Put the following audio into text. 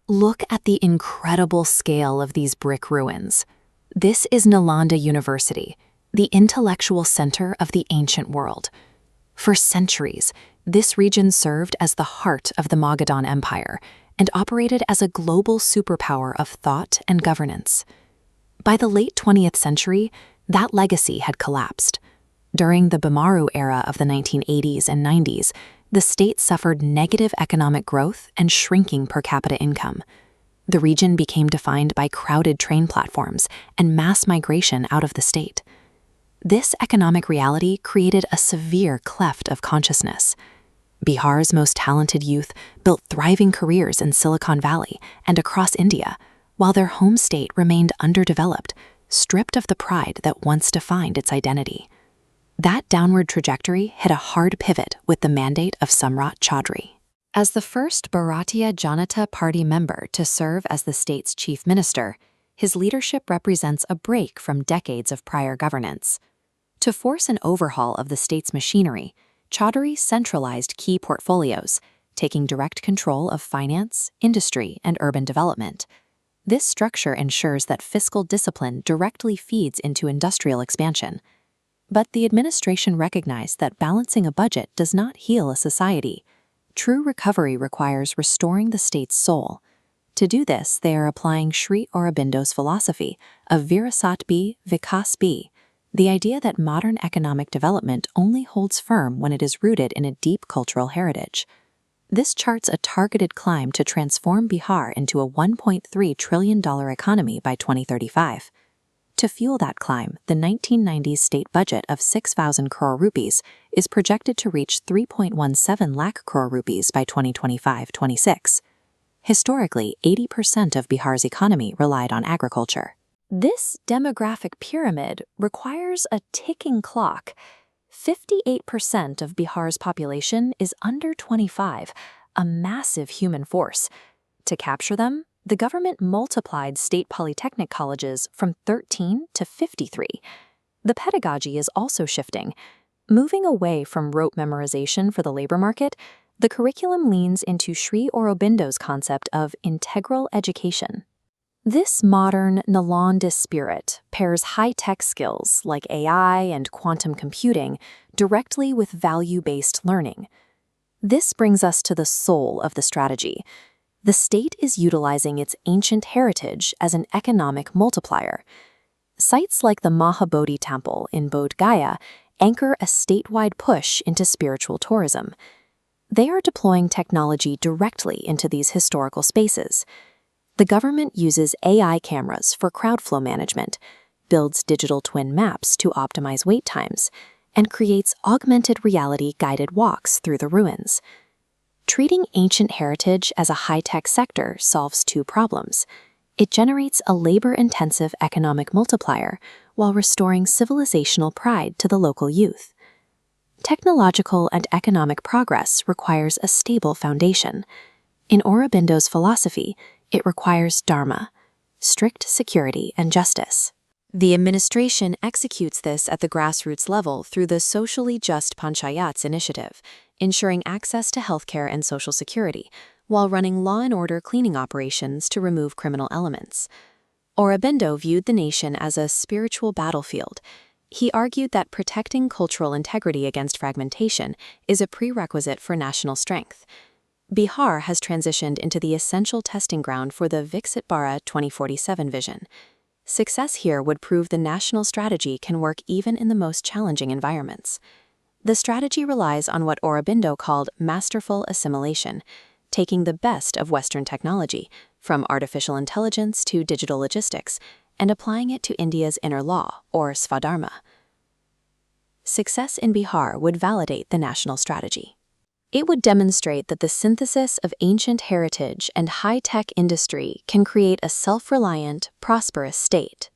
Look at the incredible scale of these brick ruins. This is Nalanda University, the intellectual center of the ancient world. For centuries, this region served as the heart of the Magadhan Empire and operated as a global superpower of thought and governance. By the late 20th century, that legacy had collapsed. During the Bimaru era of the 1980s and 90s, the state suffered negative economic growth and shrinking per capita income. The region became defined by crowded train platforms and mass migration out of the state. This economic reality created a severe cleft of consciousness. Bihar's most talented youth built thriving careers in Silicon Valley and across India, while their home state remained underdeveloped, stripped of the pride that once defined its identity. That downward trajectory hit a hard pivot with the mandate of Samrat Choudhary. As the first Bharatiya Janata Party member to serve as the state's chief minister, his leadership represents a break from decades of prior governance. To force an overhaul of the state's machinery, Choudhary centralized key portfolios, taking direct control of finance, industry, and urban development. This structure ensures that fiscal discipline directly feeds into industrial expansion. But the administration recognized that balancing a budget does not heal a society. True recovery requires restoring the state's soul. To do this, they are applying Sri Aurobindo's philosophy of Virasat Bhi Vikas Bhi, the idea that modern economic development only holds firm when it is rooted in a deep cultural heritage. This charts a targeted climb to transform Bihar into a $1.3 trillion economy by 2035. To fuel that climb, the 1990s state budget of 6,000 crore rupees is projected to reach 3.17 lakh crore rupees by 2025-26. Historically, 80% of Bihar's economy relied on agriculture. This demographic pyramid requires a ticking clock. 58% of Bihar's population is under 25, a massive human force. To capture them, the government multiplied state polytechnic colleges from 13 to 53. The pedagogy is also shifting. Moving away from rote memorization for the labor market, the curriculum leans into Sri Aurobindo's concept of integral education. This modern Nalanda spirit pairs high-tech skills like AI and quantum computing directly with value-based learning. This brings us to the soul of the strategy. The state is utilizing its ancient heritage as an economic multiplier. Sites like the Mahabodhi Temple in Bodh Gaya anchor a statewide push into spiritual tourism. They are deploying technology directly into these historical spaces. The government uses AI cameras for crowd flow management, builds digital twin maps to optimize wait times, and creates augmented reality guided walks through the ruins. Treating ancient heritage as a high-tech sector solves two problems. It generates a labor-intensive economic multiplier while restoring civilizational pride to the local youth. Technological and economic progress requires a stable foundation. In Aurobindo's philosophy, it requires dharma, strict security and justice. The administration executes this at the grassroots level through the Socially Just Panchayats initiative, ensuring access to healthcare and social security, while running law and order cleaning operations to remove criminal elements. Aurobindo viewed the nation as a spiritual battlefield. He argued that protecting cultural integrity against fragmentation is a prerequisite for national strength. Bihar has transitioned into the essential testing ground for the Viksit Bharat 2047 vision. Success here would prove the national strategy can work even in the most challenging environments. The strategy relies on what Aurobindo called masterful assimilation, taking the best of Western technology, from artificial intelligence to digital logistics, and applying it to India's inner law, or Svadharma. Success in Bihar would validate the national strategy. It would demonstrate that the synthesis of ancient heritage and high-tech industry can create a self-reliant, prosperous state.